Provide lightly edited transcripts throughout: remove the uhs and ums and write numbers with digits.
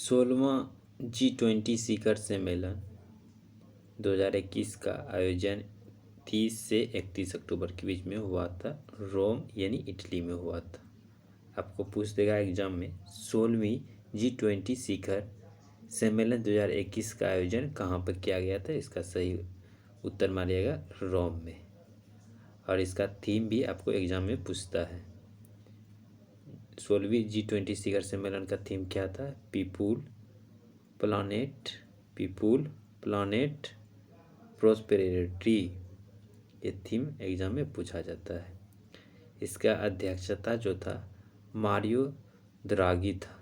16वां G20 शिखर सम्मेलन 2021 का आयोजन 30 से 31 अक्टूबर के बीच में हुआ था। रोम यानी इटली में हुआ था। आपको पूछ देगा एग्जाम में 16वीं G20 शिखर सम्मेलन 2021 का आयोजन कहाँ पर किया गया था। इसका सही उत्तर मानिएगा रोम में। और इसका थीम भी आपको एग्जाम में पूछता है। 16वीं G20 शिखर सम्मेलन का थीम क्या था? People planet prosperity. ये थीम एग्जाम में पूछा जाता है। इसका अध्यक्षता जो था मारियो द्रागी था।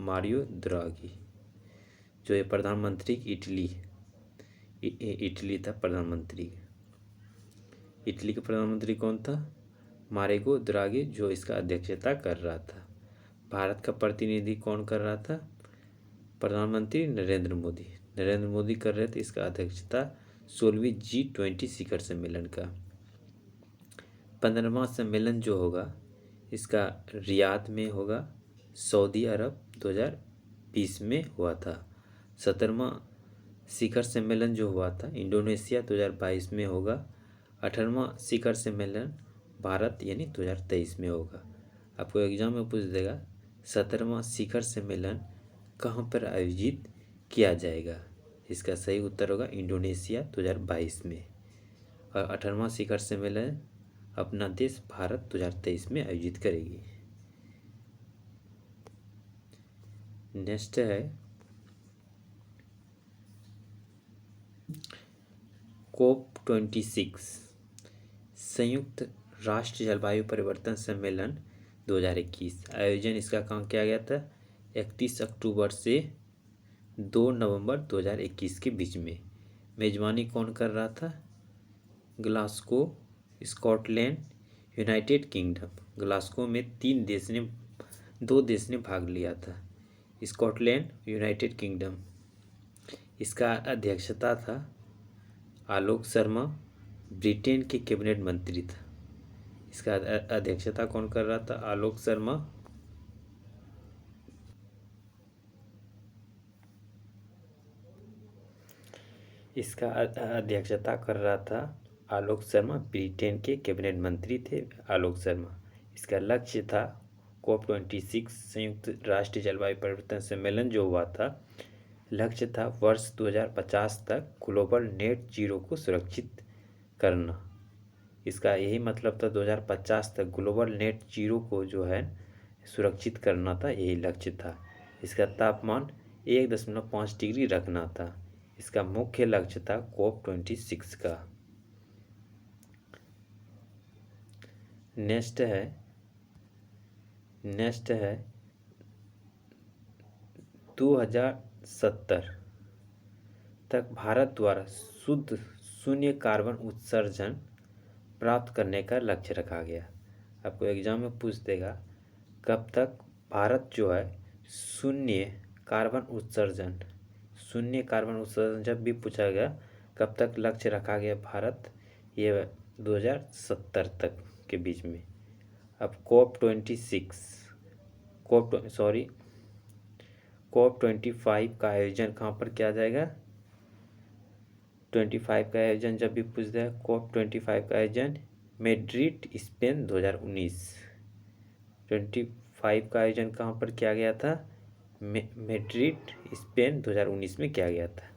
मारियो द्रागी जो ये प्रधानमंत्री इटली था। प्रधानमंत्री इटली के प्रधानमंत्री कौन था? मारियो द्रागी, जो इसका अध्यक्षता कर रहा था। भारत का प्रतिनिधि कौन कर रहा था? प्रधानमंत्री नरेंद्र मोदी कर रहे थे इसका अध्यक्षता 16वीं G20 शिखर सम्मेलन का। 15वां सम्मेलन जो होगा इसका रियाद में होगा, सऊदी अरब 2020 में हुआ था। 17वां शिखर सम्मेलन जो हुआ था इंडोनेशिया 2022 में होगा। 18वां शिखर सम्मेलन भारत यानी 2023 में होगा। आपको एग्जाम में पूछ देगा 17वां शिखर सम्मेलन कहाँ पर आयोजित किया जाएगा। इसका सही उत्तर होगा इंडोनेशिया 2022 में। और 18वां शिखर सम्मेलन अपना देश भारत 2023 में आयोजित करेगी। नेक्स्ट है COP26 संयुक्त राष्ट्र जलवायु परिवर्तन सम्मेलन 2021। आयोजन इसका कहाँ किया गया था? 31 अक्टूबर से 2 नवंबर 2021 के बीच में। मेजबानी कौन कर रहा था? Glasgow, Scotland, United kingdom. Glasgow में 2 देश ने भाग लिया था, स्कॉटलैंड, यूनाइटेड किंगडम। इसका अध्यक्षता था आलोक शर्मा, ब्रिटेन के कैबिनेट मंत्री था। इसका अध्यक्षता कौन कर रहा था? आलोक शर्मा। इसका अध्यक्षता कर रहा था आलोक शर्मा, ब्रिटेन के कैबिनेट मंत्री थे आलोक शर्मा। इसका लक्ष्य था COP26 संयुक्त राष्ट्र जलवायु परिवर्तन सम्मेलन जो हुआ था, लक्ष्य था वर्ष 2050 तक ग्लोबल नेट जीरो को सुरक्षित करना। इसका यही मतलब था 2050 तक ग्लोबल नेट जीरो को जो है सुरक्षित करना था, यही लक्ष्य था। इसका तापमान 1.5 डिग्री रखना था। इसका मुख्य लक्ष्य था COP26 का। नेक्स्ट है 2070 तक भारत द्वारा शुद्ध शून्य कार्बन उत्सर्जन प्राप्त करने का लक्ष्य रखा गया। आपको एग्जाम में पूछ देगा कब तक भारत जो है शून्य कार्बन उत्सर्जन जब भी पूछा गया कब तक लक्ष्य रखा गया भारत, ये 2070 तक के बीच में। अब COP25 का आयोजन कहाँ पर किया जाएगा? 25 का आयोजन जब भी पूछ देगा COP25 का आयोजन मैड्रिड, स्पेन 2019। 25 का आयोजन कहाँ पर किया गया था? मैड्रिड, स्पेन 2019 में किया गया था।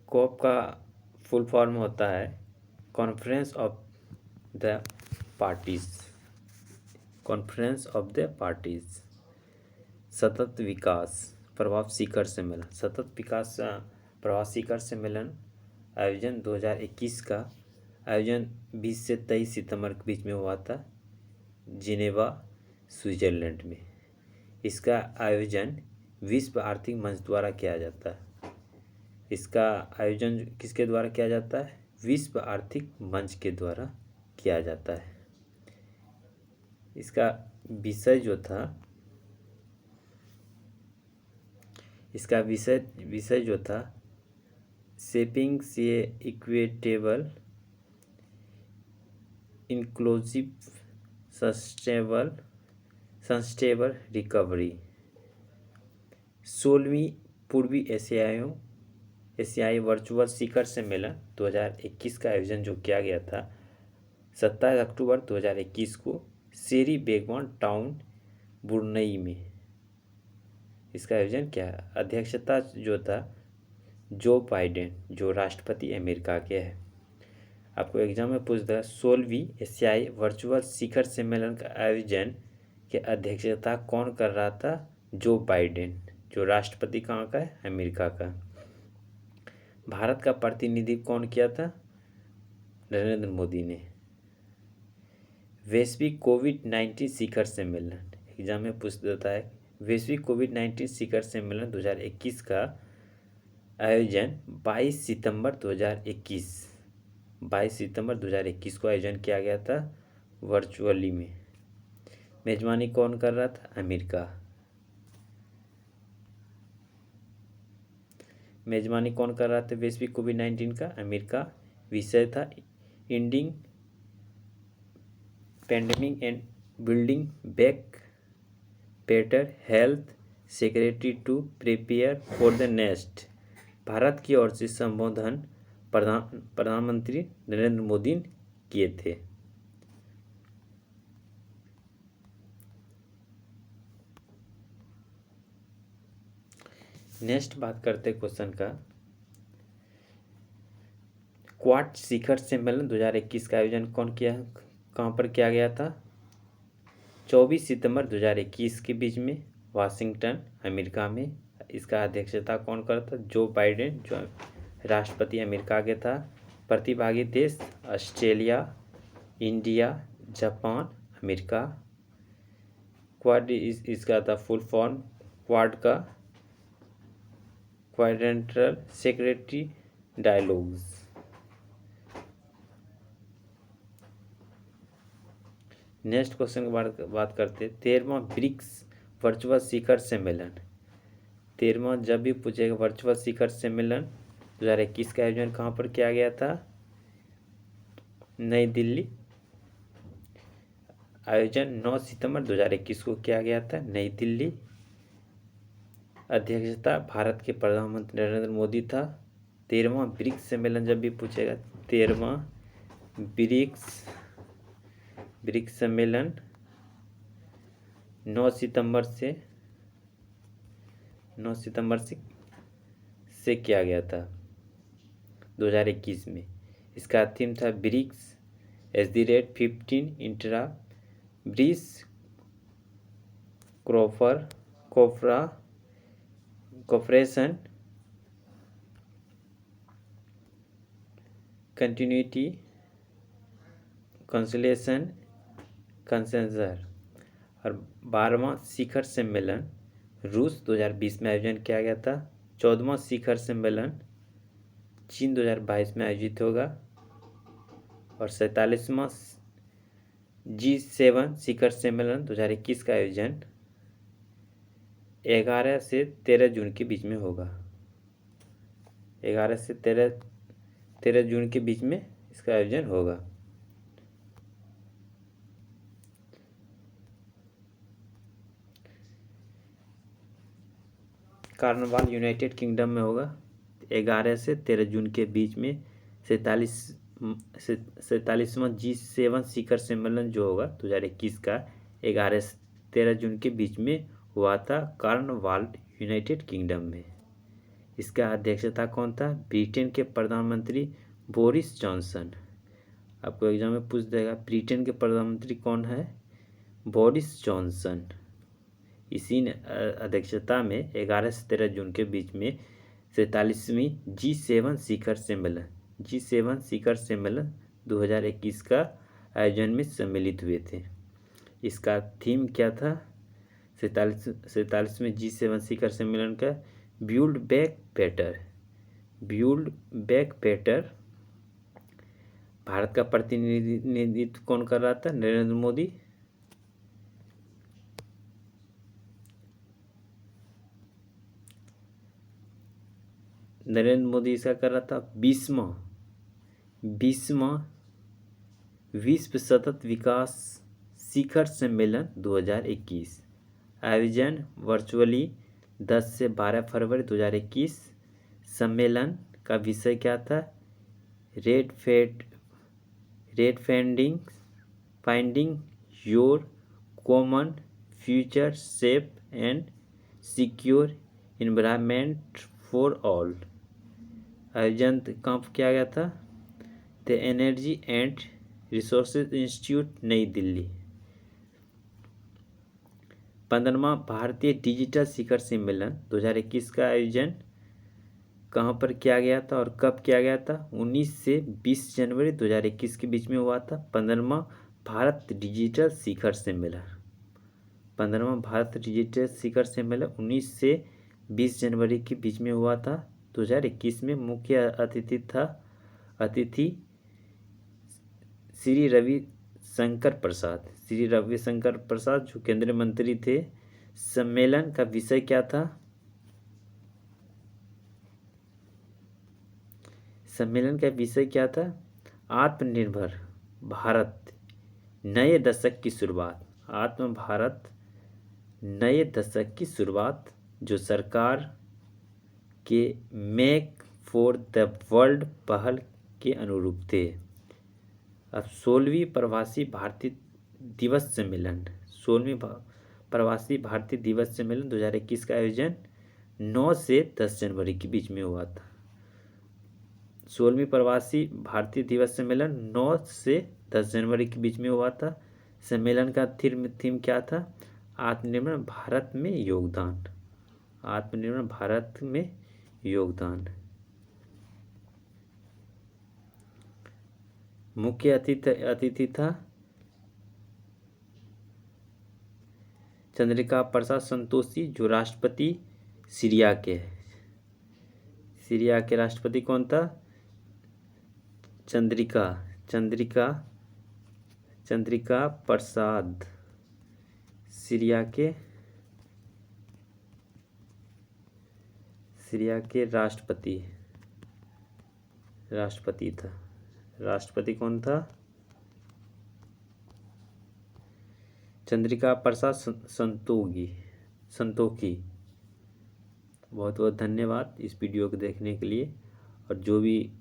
COP का फुल फॉर्म होता है कॉन्फ्रेंस ऑफ द पार्टीज। सतत विकास प्रभाव शिखर सम्मेलन आयोजन 2021 का आयोजन 20 से 23 सितंबर के बीच में हुआ था जिनेवा, स्विट्जरलैंड में। इसका आयोजन विश्व आर्थिक मंच द्वारा किया जाता है। इसका आयोजन किसके द्वारा किया जाता है? विश्व आर्थिक मंच के द्वारा किया जाता है। इसका विषय जो था shaping a equitable, inclusive, sustainable sustainable recovery. 16वीं पूर्वी एशियाई वर्चुअल शिखर सम्मेलन 2021 का आयोजन जो किया गया था 27 अक्टूबर 2021 को शेरी बेगवान टाउन ब्रुनई में। इसका आयोजन क्या है? अध्यक्षता जो था जो बाइडेन, जो राष्ट्रपति अमेरिका के हैं। आपको एग्जाम में पूछता है 16वीं एशियाई वर्चुअल शिखर सम्मेलन का आयोजन की अध्यक्षता कौन कर रहा था? जो बाइडेन, जो राष्ट्रपति कहाँ का है? अमेरिका का। भारत का प्रतिनिधित्व कौन किया था? नरेंद्र मोदी ने। वैश्विक कोविड-19 शिखर सम्मेलन एग्जाम में पूछ देता है। वैश्विक कोविड-19 शिखर सम्मेलन 2021 का आयोजन 22 सितंबर 2021 को आयोजन किया गया था वर्चुअली में। मेजबानी कौन कर रहा था? अमेरिका। मेजबानी कौन कर रहा था वैश्विक कोविड-19 का? अमेरिका। विषय था ending pandemic and building back better health security to prepare for the next. Bharat की ओर से संबोधन प्रधानमंत्री नरेंद्र मोदी किए थे। नेक्स्ट बात करते क्वेश्चन का। क्वाड शिखर सम्मेलन 2021 का आयोजन कहाँ पर किया गया था? 24 सितंबर 2021 के बीच में वाशिंगटन अमेरिका में। इसका अध्यक्षता कौन करता? जो बाइडेन, जो राष्ट्रपति अमेरिका के था। प्रतिभागी देश Australia, India, Japan, America. Quad इसका था फुल फॉर्म क्वाड का quadrilateral secretary dialogues. Next question की बात करते हैं। 13वां ब्रिक्स वर्चुअल शिखर सम्मेलन। 13वां जब भी पूछेगा वर्चुअल शिखर सम्मेलन 2021 का आयोजन कहाँ पर किया गया था? नई दिल्ली। आयोजन 9 सितंबर 2021 को किया गया था नई दिल्ली। अध्यक्षता भारत के प्रधानमंत्री नरेंद्र मोदी था। 13वां ब्रिक्स सम्मेलन जब भी पूछेगा 13वां ब्रिक्स सम्मेलन 9 सितंबर से किया गया था 2021 में। इसका थीम था BRICS @15 intra BRICS cooperation continuity consolidation consensus. और 12वां शिखर सम्मेलन रूस 2020 में आयोजन किया गया था। 14वां शिखर सम्मेलन चीन 2022 में आयोजित होगा। और 47वां G7 शिखर सम्मेलन 2021 का आयोजन 11 से 13 जून के बीच में होगा। 11 से 13 जून के बीच में इसका आयोजन होगा। कार्निवाल यूनाइटेड किंगडम में होगा 11 से 13 जून के बीच में। 47वां G7 शिखर सम्मेलन जो होगा 2021 का 11 से 13 जून के बीच में हुआ था कार्निवाल यूनाइटेड किंगडम में। इसका अध्यक्षता कौन था? ब्रिटेन के प्रधानमंत्री बोरिस जॉनसन। आपको एग्जाम में पूछ देगा ब्रिटेन के प्रधानमंत्री कौन है? Boris Johnson. इसी अध्यक्षता में 11 से 13 जून के बीच में 47वीं G7 शिखर सम्मेलन 2021 का आयोजन में सम्मिलित हुए थे। इसका थीम क्या था? 47वें G7 शिखर सम्मेलन का बिल्ड बैक बेटर। भारत का प्रतिनिधित्व कौन कर रहा था? नरेंद्र मोदी। इसका कर रहा था 20वां विश्व सतत विकास शिखर सम्मेलन 2021। आयोजन वर्चुअली 10 से 12 फरवरी 2021। सम्मेलन का विषय क्या था? Red finding your common future safe and secure environment for all. आयोजन कहाँ किया गया था? The energy and resources institute, नई दिल्ली। 15वां भारतीय डिजिटल शिखर सम्मेलन 2021 का आयोजन कहाँ पर किया गया था और कब किया गया था? 19 से 20 जनवरी 2021 के बीच में हुआ था 15वां भारत डिजिटल शिखर सम्मेलन। 15वां भारत डिजिटल शिखर सम्मेलन 19 से 20 जनवरी के बीच में हुआ था 2021 में। मुख्य अतिथि श्री रविशंकर प्रसाद जो केंद्रीय मंत्री थे। सम्मेलन का विषय क्या था? सम्मेलन का विषय क्या था? आत्मनिर्भर भारत नए दशक की शुरुआत। भारत नए दशक की शुरुआत, जो सरकार के मेक फॉर द वर्ल्ड पहल के अनुरूप थे। अब 16वीं प्रवासी भारतीय दिवस सम्मेलन 2021 का आयोजन 9 से 10 जनवरी के बीच में हुआ था। 16वीं प्रवासी भारतीय दिवस सम्मेलन 9 से 10 जनवरी के बीच में हुआ था। सम्मेलन का थीम क्या था? आत्मनिर्भर भारत में योगदान। आत्मनिर्भर भारत में योगदान। मुख्य अतिथि था चंद्रिका प्रसाद संतोषी, जो राष्ट्रपति सीरिया के राष्ट्रपति कौन था? चंद्रिका प्रसाद सीरिया के राष्ट्रपति था। राष्ट्रपति कौन था? चंद्रिका प्रसाद संतोखी। बहुत बहुत धन्यवाद इस वीडियो को देखने के लिए। और जो भी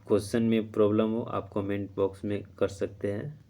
क्वेश्चन में प्रॉब्लम हो आप कमेंट बॉक्स में कर सकते हैं।